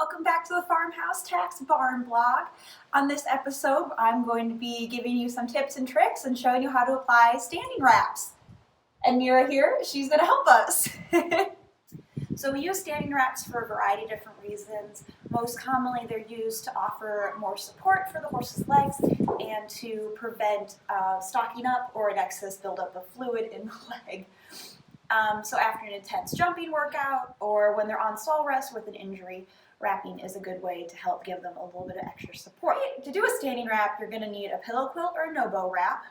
Welcome back to the Farmhouse Tax Barn blog. On this episode, I'm going to be giving you some tips and tricks and showing you how to apply standing wraps. And Mira here, she's going to help us. So we use standing wraps for a variety of different reasons. Most commonly, they're used to offer more support for the horse's legs and to prevent stocking up or an excess buildup of fluid in the leg. So after an intense jumping workout or when they're on stall rest with an injury, wrapping is a good way to help give them a little bit of extra support. To do a standing wrap, you're going to need a pillow quilt or a no-bow wrap,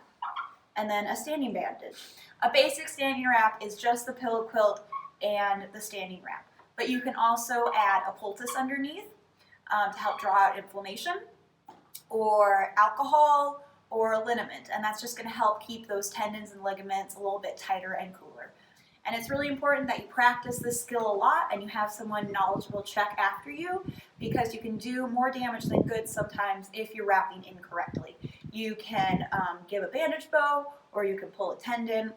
and then a standing bandage. A basic standing wrap is just the pillow quilt and the standing wrap, but you can also add a poultice underneath to help draw out inflammation, or alcohol, or liniment, and that's just going to help keep those tendons and ligaments a little bit tighter and cooler. And it's really important that you practice this skill a lot and you have someone knowledgeable check after you, because you can do more damage than good sometimes if you're wrapping incorrectly. You can give a bandage bow, or you can pull a tendon.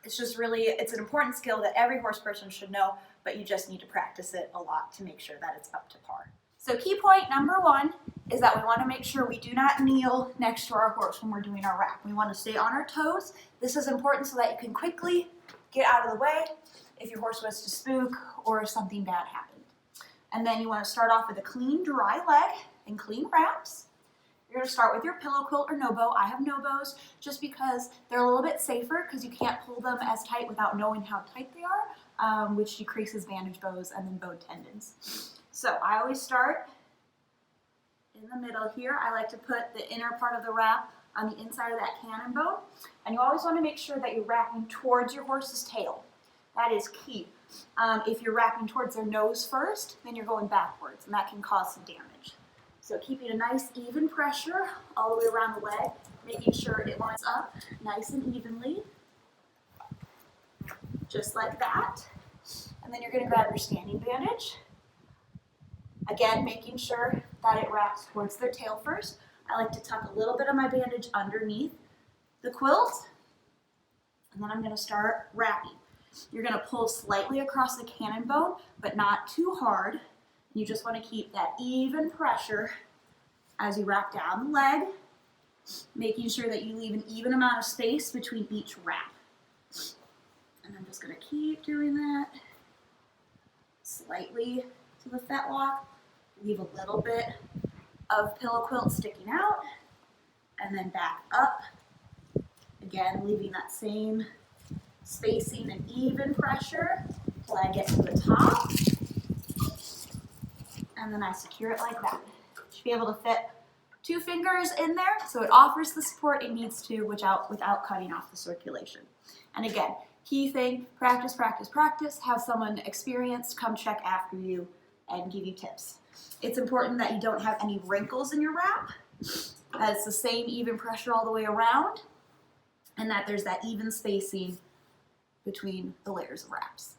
It's an important skill that every horse person should know, but you just need to practice it a lot to make sure that it's up to par. So key point number one is that we want to make sure we do not kneel next to our horse when we're doing our wrap. We want to stay on our toes. This is important so that you can quickly get out of the way if your horse was to spook or if something bad happened. And then you want to start off with a clean, dry leg and clean wraps. You're going to start with your pillow quilt or no-bow. I have no-bows just because they're a little bit safer because you can't pull them as tight without knowing how tight they are, which decreases bandage bows and then bowed tendons. So I always start in the middle here. I like to put the inner part of the wrap on the inside of that cannon bone. And you always want to make sure that you're wrapping towards your horse's tail. That is key. If you're wrapping towards their nose first, then you're going backwards, and that can cause some damage. So keeping a nice even pressure all the way around the leg, making sure it lines up nice and evenly, just like that. And then you're going to grab your standing bandage. Again, making sure that it wraps towards their tail first. I like to tuck a little bit of my bandage underneath the quilt, and then I'm going to start wrapping. You're going to pull slightly across the cannon bone, but not too hard. You just want to keep that even pressure as you wrap down the leg, making sure that you leave an even amount of space between each wrap. And I'm just going to keep doing that slightly to the fetlock. Leave a little bit of pillow quilt sticking out, and then back up. Again, leaving that same spacing and even pressure till I get to the top. And then I secure it like that. Should be able to fit 2 fingers in there, so it offers the support it needs to without cutting off the circulation. And again, key thing, practice, practice, practice. Have someone experienced come check after you and give you tips. It's important that you don't have any wrinkles in your wrap, that it's the same even pressure all the way around, and that there's that even spacing between the layers of wraps.